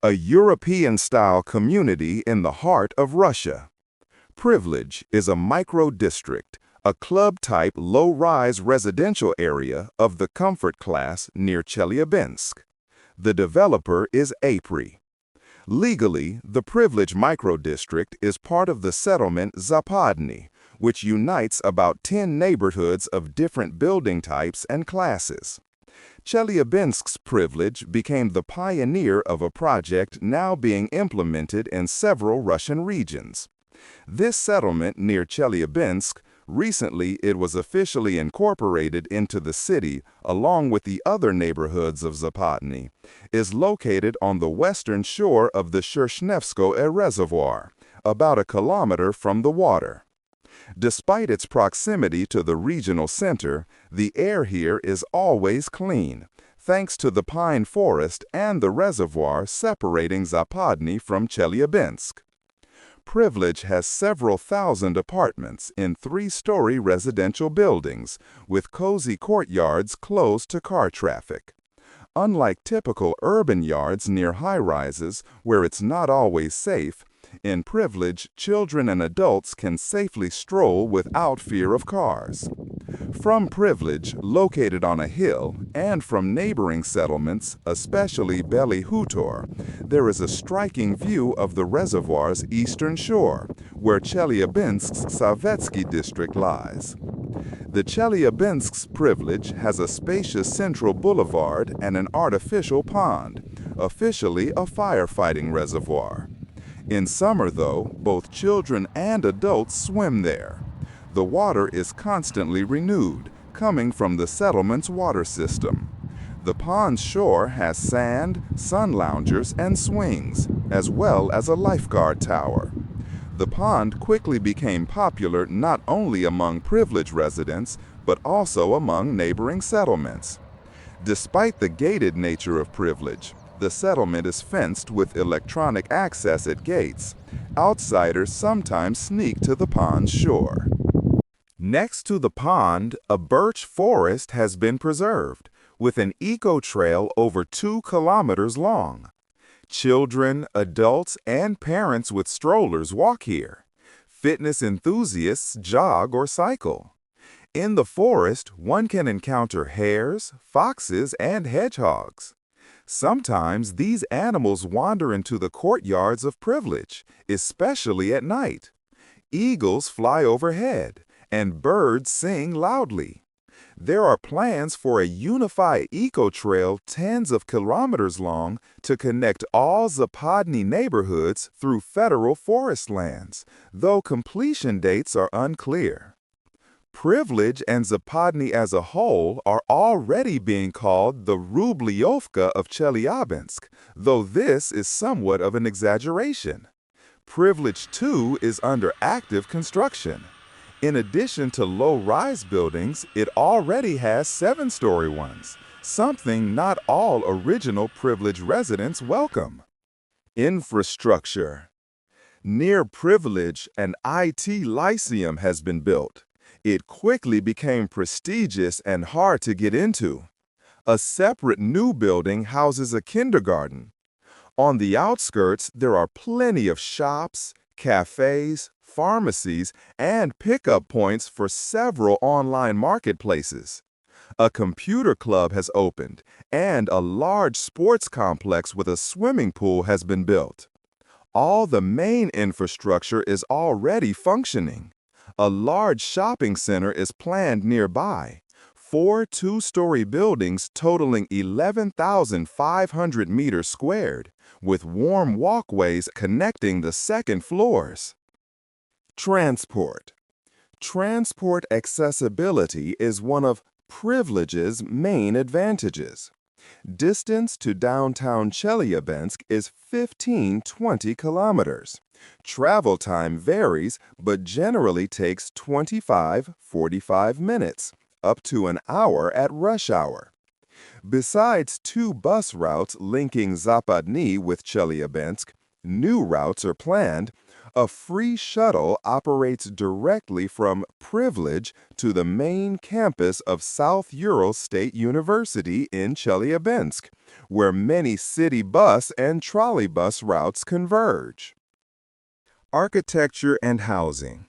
a European-style community in the heart of Russia. Privilege is a micro-district, a club-type low-rise residential area of the comfort class near Chelyabinsk. The developer is APRI. Legally, the Privilege micro-district is part of the settlement Zapadny, which unites about 10 neighborhoods of different building types and classes. Chelyabinsk's Privilege became the pioneer of a project now being implemented in several Russian regions. This settlement near Chelyabinsk, recently it was officially incorporated into the city along with the other neighborhoods of Zapadny, is located on the western shore of the Shershnyevskoye Reservoir, about a kilometer from the water. Despite its proximity to the regional center, the air here is always clean, thanks to the pine forest and the reservoir separating Zapadny from Chelyabinsk. Privilege has several thousand apartments in three-story residential buildings, with cozy courtyards close to car traffic. Unlike typical urban yards near high-rises, where it's not always safe, in Privilege, children and adults can safely stroll without fear of cars. From Privilege, located on a hill, and from neighboring settlements, especially Bely Hutor, there is a striking view of the reservoir's eastern shore, where Chelyabinsk's Savetsky district lies. The Chelyabinsk's Privilege has a spacious central boulevard and an artificial pond, officially a firefighting reservoir. In summer, though, both children and adults swim there. The water is constantly renewed, coming from the settlement's water system. The pond's shore has sand, sun loungers, and swings, as well as a lifeguard tower. The pond quickly became popular not only among Privilege residents, but also among neighboring settlements. Despite the gated nature of Privilege, the settlement is fenced with electronic access at gates. Outsiders sometimes sneak to the pond's shore. Next to the pond, a birch forest has been preserved, with an eco-trail over 2 kilometers long. Children, adults, and parents with strollers walk here. Fitness enthusiasts jog or cycle. In the forest, one can encounter hares, foxes, and hedgehogs. Sometimes these animals wander into the courtyards of Privilege, especially at night. Eagles fly overhead, and birds sing loudly. There are plans for a unified eco-trail tens of kilometers long to connect all Zapadny neighborhoods through federal forest lands, though completion dates are unclear. Privilege and Zapadny as a whole are already being called the Rubliovka of Chelyabinsk, though this is somewhat of an exaggeration. Privilege, too, is under active construction. In addition to low-rise buildings, it already has 7-story ones, something not all original Privilege residents welcome. Infrastructure. Near Privilege, an IT lyceum has been built. It quickly became prestigious and hard to get into. A separate new building houses a kindergarten. On the outskirts, there are plenty of shops, cafes, pharmacies, and pickup points for several online marketplaces. A computer club has opened, and a large sports complex with a swimming pool has been built. All the main infrastructure is already functioning. A large shopping center is planned nearby. 4 2-story buildings totaling 11,500 meters squared, with warm walkways connecting the second floors. Transport. Transport accessibility is one of Privilege's main advantages. Distance to downtown Chelyabinsk is 15-20 kilometers. Travel time varies, but generally takes 25-45 minutes, up to an hour at rush hour. Besides 2 bus routes linking Zapadny with Chelyabinsk, new routes are planned, A free shuttle operates directly from Privilege to the main campus of South Ural State University in Chelyabinsk, where many city bus and trolleybus routes converge. Architecture and housing.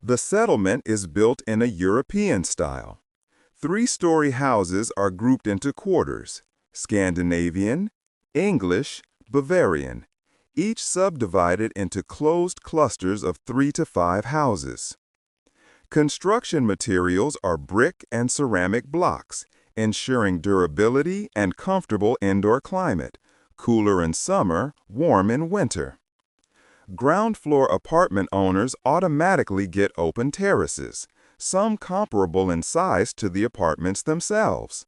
The settlement is built in a European style. Three-story houses are grouped into quarters: Scandinavian, English, Bavarian, each subdivided into closed clusters of 3 to 5 houses. Construction materials are brick and ceramic blocks, ensuring durability and comfortable indoor climate, cooler in summer, warm in winter. Ground floor apartment owners automatically get open terraces, some comparable in size to the apartments themselves.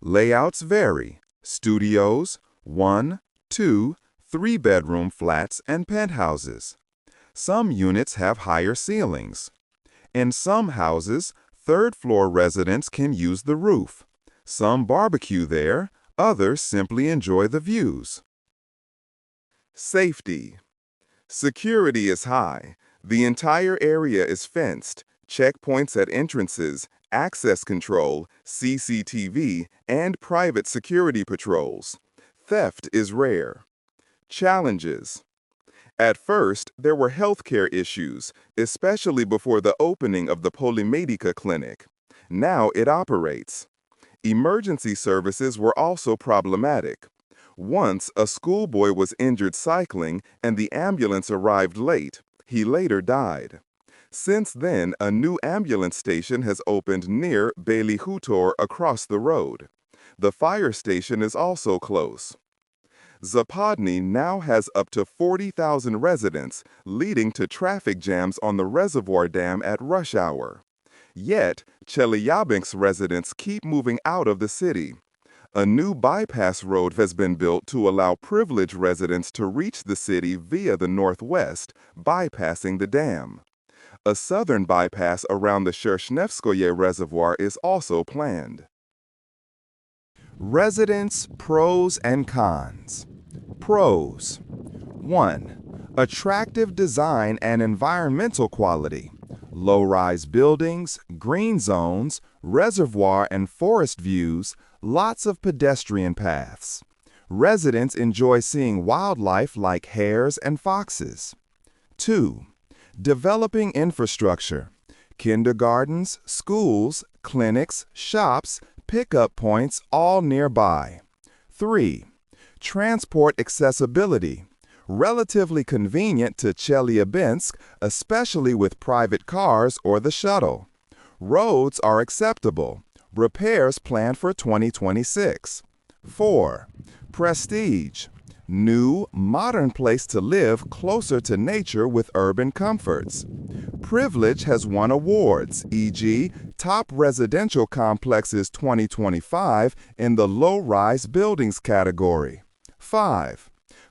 Layouts vary: studios, 1, 2, 3-bedroom flats and penthouses. Some units have higher ceilings. In some houses, third-floor residents can use the roof. Some barbecue there, others simply enjoy the views. Safety. Security is high. The entire area is fenced. Checkpoints at entrances, access control, CCTV, and private security patrols. Theft is rare. Challenges. At first, there were healthcare issues, especially before the opening of the Polymedica clinic. Now it operates. Emergency services were also problematic. Once, a schoolboy was injured cycling and the ambulance arrived late. He later died. Since then, a new ambulance station has opened near Beli Hutor across the road. The fire station is also close. Zapadny now has up to 40,000 residents, leading to traffic jams on the reservoir dam at rush hour. Yet, Chelyabinsk residents keep moving out of the city. A new bypass road has been built to allow privileged residents to reach the city via the northwest, bypassing the dam. A southern bypass around the Shershnevskoye Reservoir is also planned. Residents' pros and cons. Pros. 1. Attractive design and environmental quality. Low-rise buildings, green zones, reservoir and forest views, lots of pedestrian paths. Residents enjoy seeing wildlife like hares and foxes. 2. Developing infrastructure. Kindergartens, schools, clinics, shops, pickup points all nearby. 3. Transport accessibility. Relatively convenient to Chelyabinsk, especially with private cars or the shuttle. Roads are acceptable. Repairs planned for 2026. 4. Prestige. New, modern place to live closer to nature with urban comforts. Privilege has won awards, e.g., Top Residential Complexes 2025 in the low-rise buildings category. 5.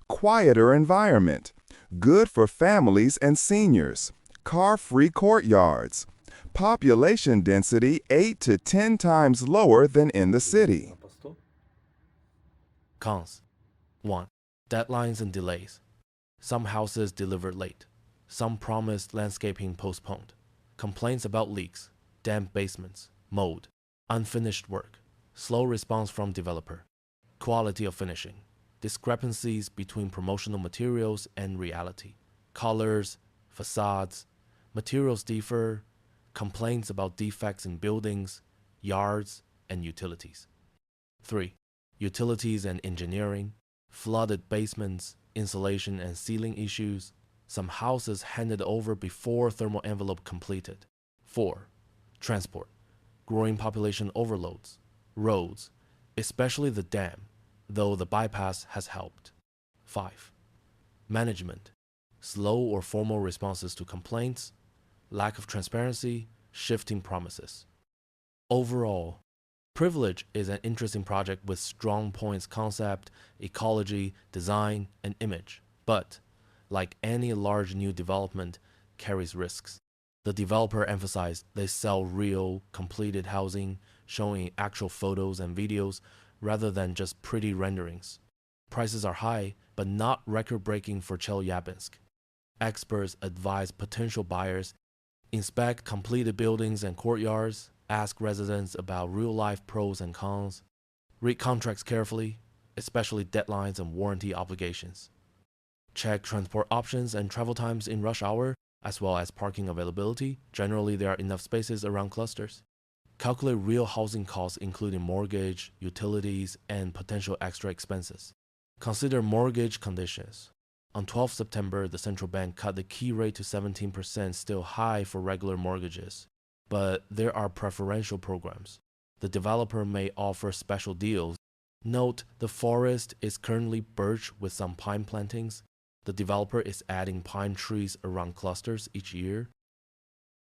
Quieter environment. Good for families and seniors. Car-free courtyards. Population density 8 to 10 times lower than in the city. Cons. 1. Deadlines and delays. Some houses delivered late. Some promised landscaping postponed. Complaints about leaks, damp basements, mold, unfinished work, slow response from developer. Quality of finishing. Discrepancies between promotional materials and reality. Colors, facades, materials differ, complaints about defects in buildings, yards, and utilities. 3. Utilities and engineering. Flooded basements, insulation and ceiling issues. Some houses handed over before thermal envelope completed. 4. Transport. Growing population overloads. Roads, especially the dam, though the bypass has helped. 5. Management. Slow or formal responses to complaints. Lack of transparency, shifting promises. Overall, Privilege is an interesting project with strong points: concept, ecology, design, and image. But, like any large new development, carries risks. The developer emphasized they sell real, completed housing, showing actual photos and videos rather than just pretty renderings. Prices are high, but not record-breaking for Chelyabinsk. Experts advise potential buyers inspect completed buildings and courtyards, ask residents about real-life pros and cons, read contracts carefully, especially deadlines and warranty obligations. Check transport options and travel times in rush hour, as well as parking availability. Generally, there are enough spaces around clusters. Calculate real housing costs, including mortgage, utilities, and potential extra expenses. Consider mortgage conditions. On 12 September, the central bank cut the key rate to 17%, still high for regular mortgages. But there are preferential programs. The developer may offer special deals. Note, the forest is currently birch with some pine plantings. The developer is adding pine trees around clusters each year.